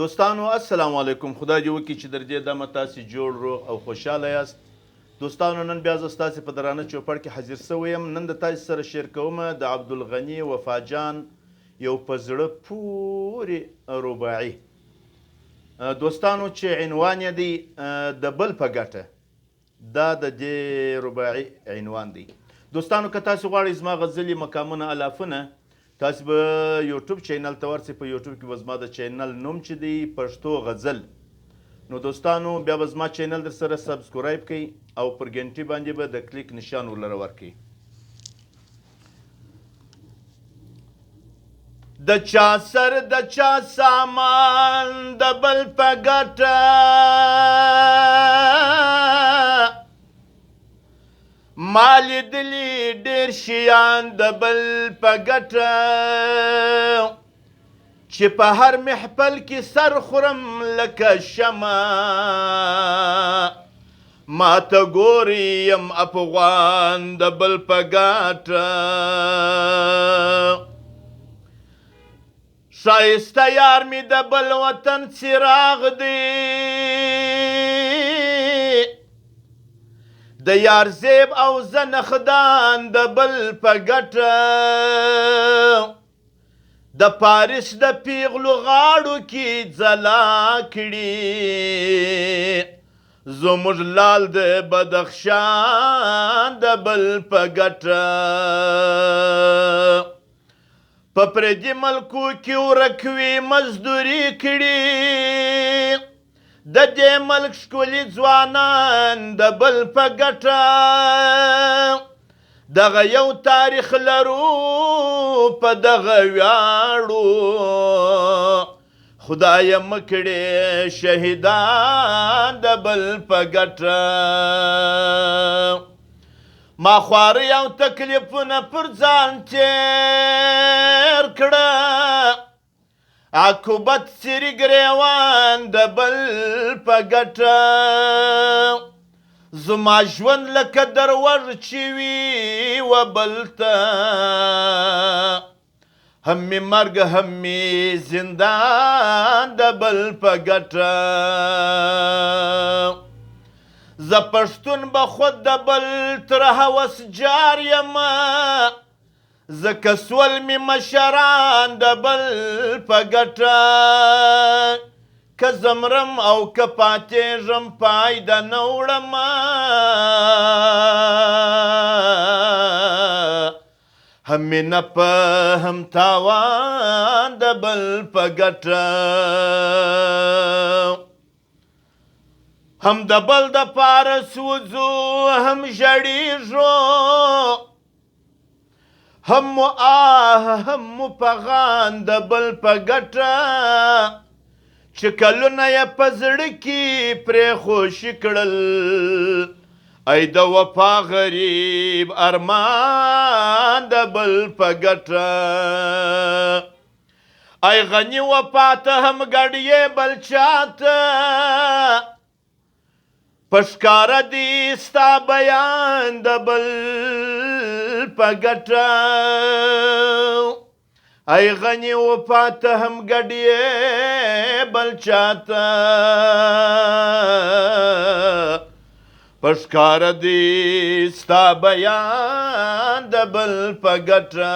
دوستانو السلام علیکم. خدای دې وکړي چې در دې دمه تاسې جوړ روغ او خوشحاله یاست. دوستانو نن بیا زه ستاسې په درانه چوپړ کې حاضر شوی یم. نن د تاسې سره شیر کومه د عبدالغني وفاجان یو په زړه پورې رباعي. دوستانو چې عنوان یې دی د بل په ګټه، دا د دې رباعي عنوان دی. دوستانو که تاسې غواړئ زما غزلي مقامونه الافونه، تاسې به یوټیوب چینل ته ورسئ. په یوټیوب کې به زما د چینل نوم چې دی پښتو غزل. نو دوستانو بیا به زما چینل در سره سبسکرایب کړئ او پر ګنټې باندې به د کلیک نشان ورلره ورکړئ. د چا سر د چا سامان د بل په ګټه، ما لیدلي ډېر شیان د بل په ګټه، چې په هر محفل کې سر خورم لکه شمع، ما ته ګوري یم افغان د بل په ګټه. ښایسته یار مې د بل وطن څراغ دی، د یار زیب او زه نخدان د بل په ګټه، د پاریس د پیغلو غاړو کې ځلا کړي، زموږ لال د بدخشان د بل په ګټه. په پردي ملکو کې ورک وي مزدوري کړي، د دې ملک ښکلي ځوانان د بل په ګټه، دغه یو تاریخ لرو په دغه ویاړو، خدای مکړې شهیدان د بل په ګټه. ما خوارۍ او تکلیفونه پر ځان تېر کړه، عاقبت سری ګریوان د بل په ګټه، زما ژوند لکه دروږ چې وي و بل ته، هم می مرګ هم می زندان د بل په ګټه. زه پښتون به خود د بل تر هوس جار یم، ځکه سول می مشران د بل په ګټه، که زمرم او که پاتېږم پایده نه وړم، هم می نفع هم تاوان د بل په ګټه، هم د بل د پاره سوځو هم ژړېږو، هم مو هم مو پغان د بل په ګټه، چې کلونه یې په زړه کې پرېښوشي کړل، ای د وفا غریب ارمان د بل په ګټه. ای غني وفا ته هم ګډ بل چاته، په ښکاره دی ستا بیان د بل په ګټه، ای غني وفا ته هم ګډ بل چاته، په ښکاره دی ستا بیان د بل په ګټه.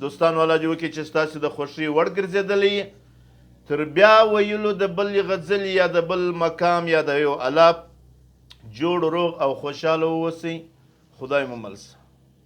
دوستانو الله دې وکړي چې ستاسې د خوښۍ وړ ګرځېدلی، تر بیا ویلو د بل غزل یا د بل مقام یا د یو الاپ جوړ روغ او خوشحاله واوسئ. خدای مو مل شه.